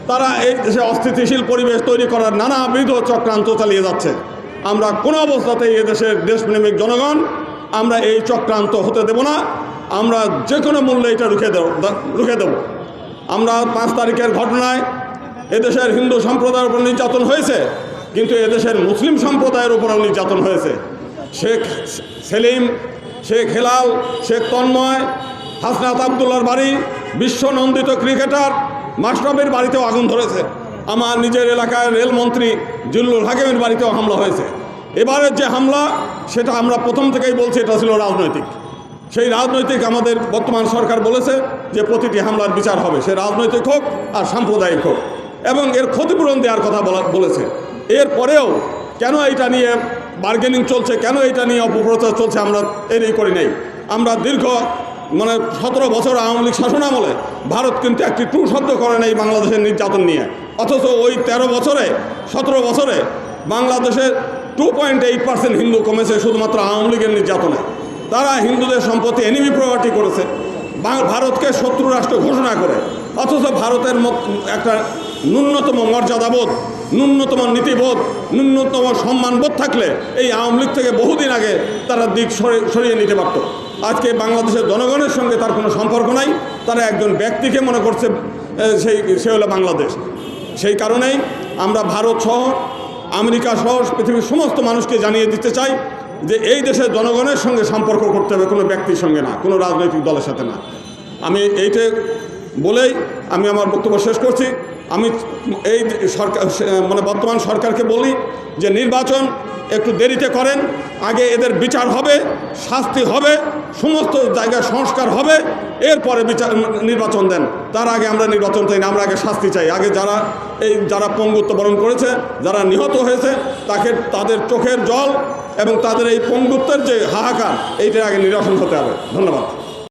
তারা এই দেশে অস্থিতিশীল পরিবেশ তৈরি করার নানাবিধ চক্রান্ত চালিয়ে যাচ্ছে। আমরা কোনো অবস্থাতেই এদেশের দেশপ্রেমিক জনগণ আমরা এই চক্রান্ত হতে দেব না। আমরা যে কোনো মূল্যে এটা রুখে দেব। আমরা 5 তারিখের ঘটনায় এদেশের হিন্দু সম্প্রদায়ের উপর নির্যাতন হয়েছে, কিন্তু এদেশের মুসলিম সম্প্রদায়ের উপরও নির্যাতন হয়েছে। শেখ সেলিম, শেখ হেলাল, শেখ তন্ময়, হাসনাত আবদুল্লার বাড়ি, বিশ্বনন্দিত ক্রিকেটার মাশরাফির বাড়িতেও আগুন ধরেছে। আমার নিজের এলাকায় রেলমন্ত্রী জিল্লুল হাকিমের বাড়িতেও হামলা হয়েছে। এবারের যে হামলা সেটা আমরা প্রথম থেকেই বলছি এটা ছিল রাজনৈতিক। সেই রাজনৈতিক আমাদের বর্তমান সরকার বলেছে যে প্রতিটি হামলার বিচার হবে, সে রাজনৈতিক হোক আর সাম্প্রদায়িক হোক, এবং এর ক্ষতিপূরণ দেওয়ার কথা বলেছে। এরপরেও কেন এটা নিয়ে বার্গেনিং চলছে, কেন এটা নিয়ে অপপ্রচার চলছে আমরা এরই করি নাই। আমরা দীর্ঘ 17 বছর আওয়ামী লীগ শাসনামলে ভারত কিন্তু একটি টু শব্দ করে নেই বাংলাদেশের নির্যাতন নিয়ে, অথচ ওই 17 বছরে বাংলাদেশের 2.8% হিন্দু কমেছে শুধুমাত্র আওয়ামী লীগের নির্যাতনে। তারা হিন্দুদের সম্পত্তি এনিমি প্রপার্টি করেছে, ভারতকে শত্রু রাষ্ট্র ঘোষণা করে, অথচ ভারতের একটা ন্যূনতম মর্যাদাবোধ, ন্যূনতম নীতিবোধ, ন্যূনতম সম্মানবোধ থাকলে এই আওয়ামী লীগ থেকে বহুদিন আগে তারা দিক সরিয়ে নিতে পারত। আজকে বাংলাদেশের জনগণের সঙ্গে তার কোনো সম্পর্ক নাই, তারা একজন ব্যক্তিকে মনে করছে সে হলো বাংলাদেশ। সেই কারণেই আমরা ভারত সহ আমেরিকা সহ পৃথিবীর সমস্ত মানুষকে জানিয়ে দিতে চাই যে এই দেশের জনগণের সঙ্গে সম্পর্ক করতে হবে, কোনো ব্যক্তির সঙ্গে না, কোনো রাজনৈতিক দলের সাথে না। আমি এইটা বলেই আমি আমার বক্তব্য শেষ করছি। আমি এই সরকার বর্তমান সরকারকে বলি যে নির্বাচন একটু দেরিতে করেন, আগে এদের বিচার হবে, শাস্তি হবে, সমস্ত জায়গায় সংস্কার হবে, এরপরে নির্বাচন দেন। তার আগে আমরা নির্বাচন চাই না, আমরা আগে শাস্তি চাই। আগে যারা পঙ্গুত্ব বরণ করেছে, যারা নিহত হয়েছে, তাদের চোখের জল এবং তাদের এই পঙ্গুত্বের যে হাহাকার, এইটার আগে নিরসন হতে হবে। ধন্যবাদ।